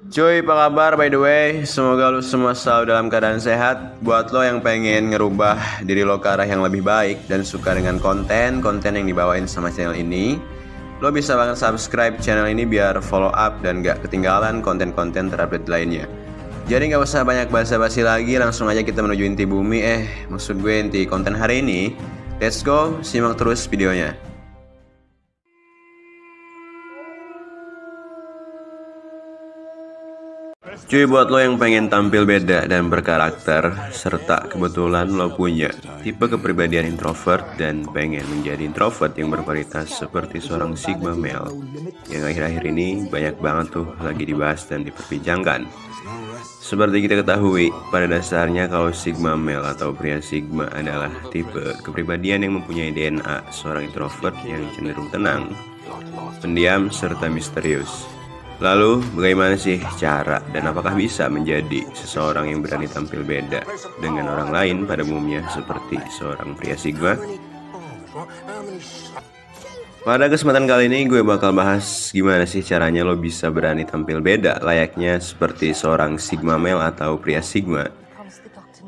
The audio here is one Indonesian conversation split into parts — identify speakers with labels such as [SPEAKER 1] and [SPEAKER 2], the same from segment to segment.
[SPEAKER 1] Cuy, apa kabar by the way? Semoga lu semua selalu dalam keadaan sehat. Buat lo yang pengen ngerubah diri lo ke arah yang lebih baik dan suka dengan konten yang dibawain sama channel ini, lo bisa banget subscribe channel ini biar follow up dan gak ketinggalan konten-konten terupdate lainnya. Jadi gak usah banyak basa-basi lagi, langsung aja kita menuju inti bumi. Maksud gue inti konten hari ini. Let's go, simak terus videonya. Cuy, buat lo yang pengen tampil beda dan berkarakter, serta kebetulan lo punya tipe kepribadian introvert dan pengen menjadi introvert yang berkualitas seperti seorang Sigma male, yang akhir-akhir ini banyak banget tuh lagi dibahas dan diperbincangkan. Seperti kita ketahui, pada dasarnya kalau Sigma male atau pria Sigma adalah tipe kepribadian yang mempunyai DNA seorang introvert yang cenderung tenang, pendiam, serta misterius. Lalu, bagaimana sih cara dan apakah bisa menjadi seseorang yang berani tampil beda dengan orang lain pada umumnya seperti seorang pria Sigma? Pada kesempatan kali ini gue bakal bahas gimana sih caranya lo bisa berani tampil beda layaknya seperti seorang Sigma male atau pria Sigma.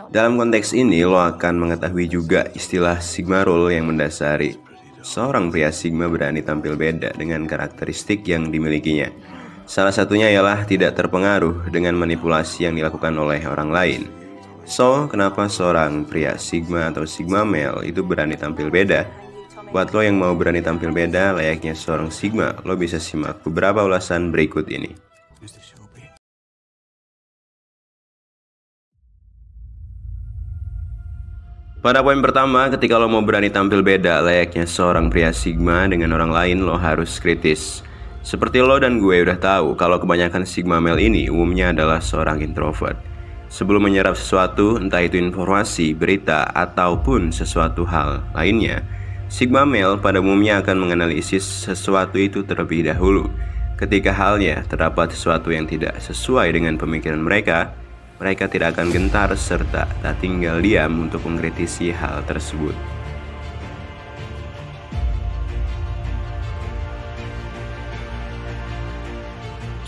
[SPEAKER 1] Dalam konteks ini lo akan mengetahui juga istilah Sigma rule yang mendasari seorang pria Sigma berani tampil beda dengan karakteristik yang dimilikinya. Salah satunya ialah tidak terpengaruh dengan manipulasi yang dilakukan oleh orang lain. So, kenapa seorang pria Sigma atau Sigma male itu berani tampil beda? Buat lo yang mau berani tampil beda layaknya seorang Sigma, lo bisa simak beberapa ulasan berikut ini. Pada poin pertama, ketika lo mau berani tampil beda layaknya seorang pria Sigma dengan orang lain, lo harus kritis. Seperti lo dan gue udah tahu kalau kebanyakan Sigma male ini umumnya adalah seorang introvert. Sebelum menyerap sesuatu, entah itu informasi, berita, ataupun sesuatu hal lainnya, Sigma male pada umumnya akan menganalisis sesuatu itu terlebih dahulu. Ketika halnya terdapat sesuatu yang tidak sesuai dengan pemikiran mereka, mereka tidak akan gentar serta tak tinggal diam untuk mengkritisi hal tersebut.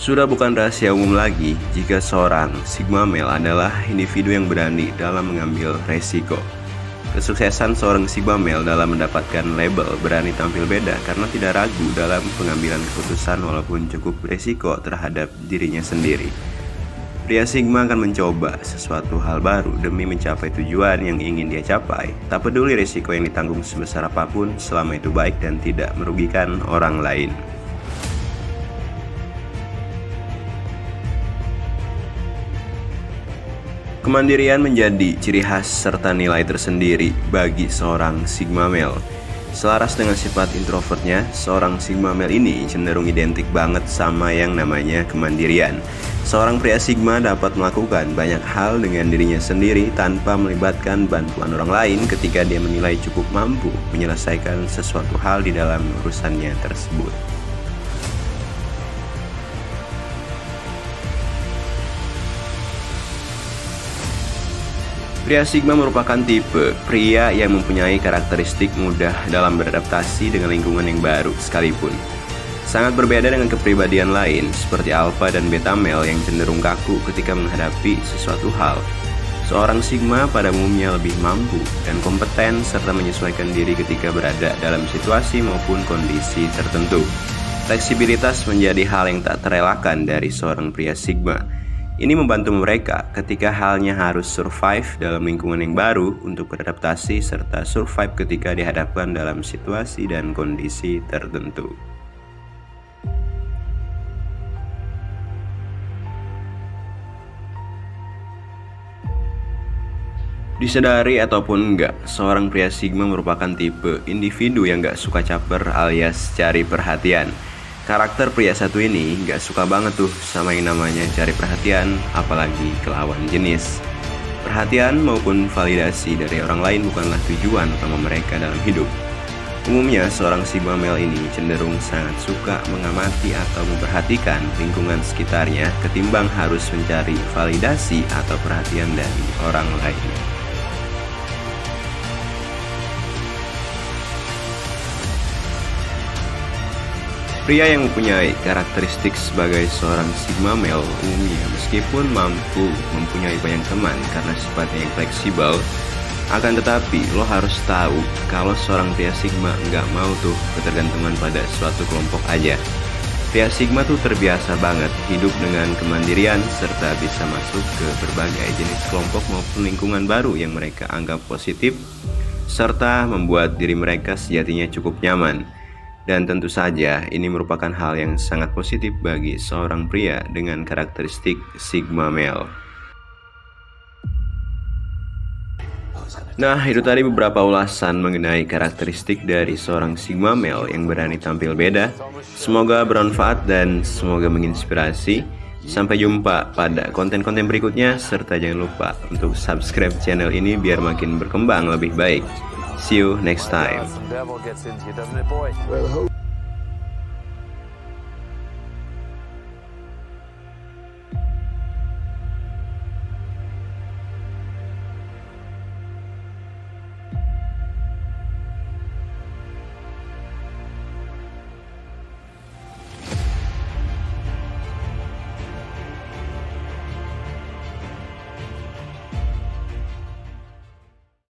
[SPEAKER 1] Sudah bukan rahasia umum lagi jika seorang Sigma male adalah individu yang berani dalam mengambil resiko. Kesuksesan seorang Sigma male dalam mendapatkan label berani tampil beda karena tidak ragu dalam pengambilan keputusan walaupun cukup beresiko terhadap dirinya sendiri. Pria Sigma akan mencoba sesuatu hal baru demi mencapai tujuan yang ingin dia capai. Tak peduli resiko yang ditanggung sebesar apapun selama itu baik dan tidak merugikan orang lain. Kemandirian menjadi ciri khas serta nilai tersendiri bagi seorang Sigma male. Selaras dengan sifat introvertnya, seorang Sigma male ini cenderung identik banget sama yang namanya kemandirian. Seorang pria Sigma dapat melakukan banyak hal dengan dirinya sendiri tanpa melibatkan bantuan orang lain ketika dia menilai cukup mampu menyelesaikan sesuatu hal di dalam urusannya tersebut. Pria Sigma merupakan tipe pria yang mempunyai karakteristik mudah dalam beradaptasi dengan lingkungan yang baru sekalipun. Sangat berbeda dengan kepribadian lain seperti Alpha dan Beta male yang cenderung kaku ketika menghadapi sesuatu hal. Seorang Sigma pada umumnya lebih mampu dan kompeten serta menyesuaikan diri ketika berada dalam situasi maupun kondisi tertentu. Fleksibilitas menjadi hal yang tak terelakkan dari seorang pria Sigma. Ini membantu mereka ketika halnya harus survive dalam lingkungan yang baru untuk beradaptasi serta survive ketika dihadapkan dalam situasi dan kondisi tertentu. Disadari ataupun enggak, seorang pria Sigma merupakan tipe individu yang gak suka caper alias cari perhatian. Karakter pria satu ini gak suka banget tuh sama yang namanya cari perhatian, apalagi ke lawan jenis. Perhatian maupun validasi dari orang lain bukanlah tujuan utama mereka dalam hidup. Umumnya seorang Sigma male ini cenderung sangat suka mengamati atau memperhatikan lingkungan sekitarnya ketimbang harus mencari validasi atau perhatian dari orang lain. Pria yang mempunyai karakteristik sebagai seorang Sigma male umumnya meskipun mampu mempunyai banyak teman karena sifatnya yang fleksibel, akan tetapi lo harus tahu kalau seorang pria Sigma nggak mau tuh ketergantungan pada suatu kelompok aja. Pria Sigma tuh terbiasa banget hidup dengan kemandirian serta bisa masuk ke berbagai jenis kelompok maupun lingkungan baru yang mereka anggap positif, serta membuat diri mereka sejatinya cukup nyaman. Dan tentu saja ini merupakan hal yang sangat positif bagi seorang pria dengan karakteristik Sigma male. Nah, itu tadi beberapa ulasan mengenai karakteristik dari seorang Sigma male yang berani tampil beda. Semoga bermanfaat dan semoga menginspirasi. Sampai jumpa pada konten-konten berikutnya, serta jangan lupa untuk subscribe channel ini biar makin berkembang lebih baik. See you next time.